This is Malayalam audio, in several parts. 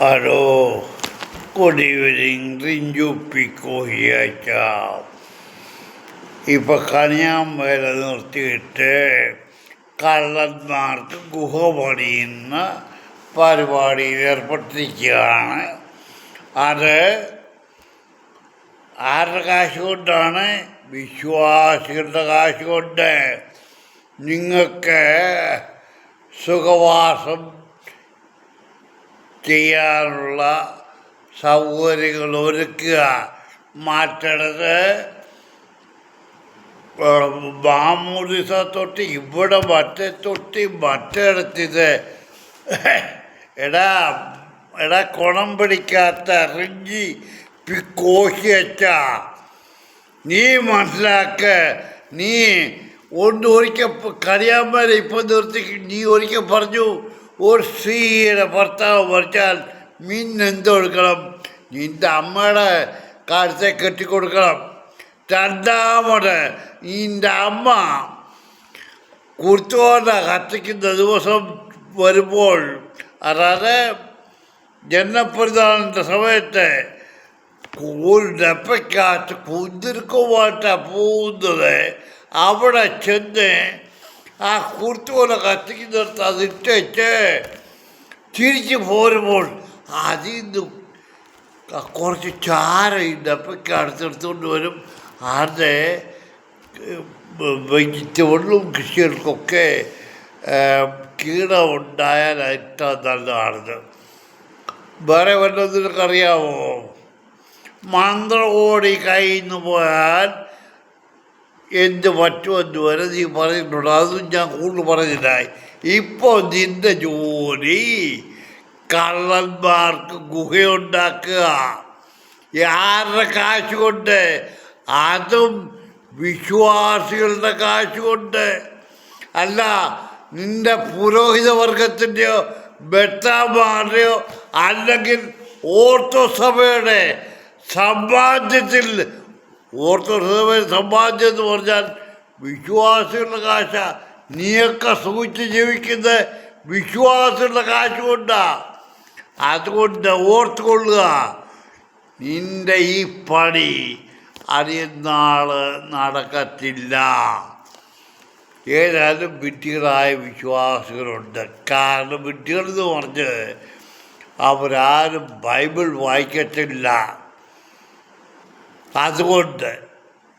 Hello, good evening, Rinju Pico here. ഇപ്പം കണിയാമ്പേല നിർത്തിയിട്ട് കള്ളന്മാർക്ക് ഗുഹ പണിയുന്ന പരിപാടിയിൽ ഏർപ്പെട്ടിരിക്കുകയാണ്. അത് ആരുടെ കാശ് കൊണ്ടാണ്? വിശ്വാസികളുടെ കാശ് കൊണ്ട്. നിങ്ങൾക്ക് സുഖവാസം ചെയ്യാനുള്ള സൗകര്യങ്ങൾ ഒരുക്കുക. മാറ്റണത് മാമൂദിസ തൊട്ട് ഇവിടെ മറ്റേ തൊട്ട് മറ്റിടത്തിത് എടാ കുണം പിടിക്കാത്ത റിഞ്ചി പിക്കോശി വെച്ച നീ മനസ്സിലാക്ക. നീ ഒരിക്കൽ കറിയാൻ ഇപ്പം നിർത്തി. നീ ഒരിക്കൽ പറഞ്ഞു ഒരു സ്ത്രീയുടെ ഭർത്താവ് മരിച്ചാൽ മീനെന്ത് കൊടുക്കണം? നിൻ്റെ അമ്മയുടെ കാലത്തെ കെട്ടിക്കൊടുക്കണം. രണ്ടാമത് നിൻ്റെ അമ്മ കുർത്തോല കത്തിക്കുന്ന ദിവസം വരുമ്പോൾ, അതായത് ജനപ്രധാനൻ്റെ സമയത്ത് ഒരു ഡപ്പയ്ക്കകത്ത് കുതിർക്കുമായിട്ടാണ് പോകുന്നത്. അവിടെ ചെന്ന് ആ കുർത്തോല കത്തിക്കുന്നിടത്ത് അതിട്ടേച്ച് തിരിച്ച് പോരുമ്പോൾ അതിൽ നിന്ന് കുറച്ച് ചാരം ഈ ഡപ്പയ്ക്കകത്ത് എടുത്തുകൊണ്ട് വരും. അത് വെജിറ്റബിളും കൃഷികൾക്കൊക്കെ കീടം ഉണ്ടായാൽ ഏറ്റവും നല്ലതാണിത്. വേറെ വല്ലതും നിനക്കറിയാമോ? മന്ത്രകോടി കയ്യിൽ നിന്ന് പോയാൽ എന്ത് പറ്റുമെന്ന് വരെ നീ പറഞ്ഞിട്ടുണ്ട്. അതും ഞാൻ കൂടുതൽ പറഞ്ഞില്ല. ഇപ്പോൾ നിൻ്റെ ജോലി കള്ളന്മാർക്ക് ഗുഹയുണ്ടാക്കുക. ആരുടെ കാശ് കൊണ്ട്? അതും വിശ്വാസികളുടെ കാശ് കൊണ്ട്. അല്ല നിൻ്റെ പുരോഹിത വർഗത്തിൻ്റെയോ ബെട്ടാമാരുടെയോ അല്ലെങ്കിൽ ഓർത്തോസഭയുടെ സമ്പാദ്യത്തിൽ. ഓർത്തോസഭയുടെ സമ്പാദ്യം എന്ന് പറഞ്ഞാൽ വിശ്വാസികളുടെ കാശ. നീയൊക്കെ സൂക്ഷിച്ച് ജീവിക്കുന്നത് വിശ്വാസികളുടെ കാശ് കൊണ്ടാണ്. അതുകൊണ്ട് ഓർത്തുകൊള്ളുക, നിൻ്റെ ഈ പണി അധികം നാൾ നടക്കത്തില്ല. ഏതായാലും വിഡ്ഢികളായ വിശ്വാസികളുണ്ട്. കാരണം വിഡ്ഢികളെന്ന് പറഞ്ഞ് അവരാരും ബൈബിൾ വായിക്കത്തില്ല. അതുകൊണ്ട്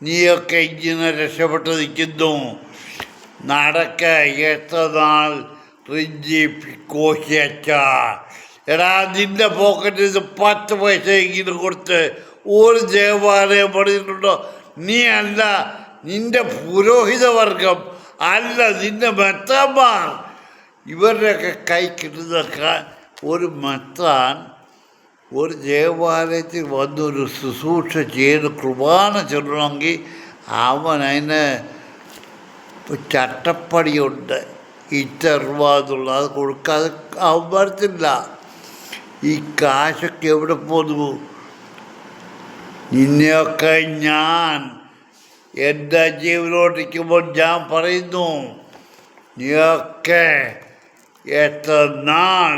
നീയൊക്കെ ഇങ്ങനെ രക്ഷപ്പെട്ട് നിൽക്കുന്നു. നടക്ക. എത്ര നാൾ റിഞ്ചി പിക്കോശി അച്ച. എടാ നിൻ്റെ പോക്കറ്റിൽ നിന്ന് 10 പൈസ എങ്കിലും കൊടുത്ത് ഒരു ദേവാലയം പണിതിട്ടുണ്ടോ? നീ അല്ല, നിൻ്റെ പുരോഹിത വർഗം അല്ല, നിൻ്റെ മെത്രാന്മാർ. ഇവരുടെയൊക്കെ കൈ കിട്ടുന്ന ഒരു മെത്രാൻ ഒരു ദേവാലയത്തിൽ വന്നൊരു ശുശ്രൂഷ ചെയ്ത് കുർബാന ചൊല്ലണമെങ്കിൽ അവനതിന് ചട്ടപ്പടിയുണ്ട്. ഇറ്ററുവാന്നുള്ള അത് കൊടുക്കാതെ അവൻ വരത്തില്ല. ഈ കാശൊക്കെ എവിടെ പോന്നു? നിന്നെയൊക്കെ ഞാൻ എൻ്റെ ജീവനോട്ടിരിക്കുമ്പോൾ ഞാൻ പറയുന്നു, നീയൊക്കെ എത്ര നാൾ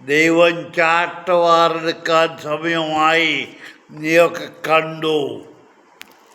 ദൈവം ചാട്ടവാറെടുക്കാൻ സമയമായി നീയൊക്കെ കണ്ടു.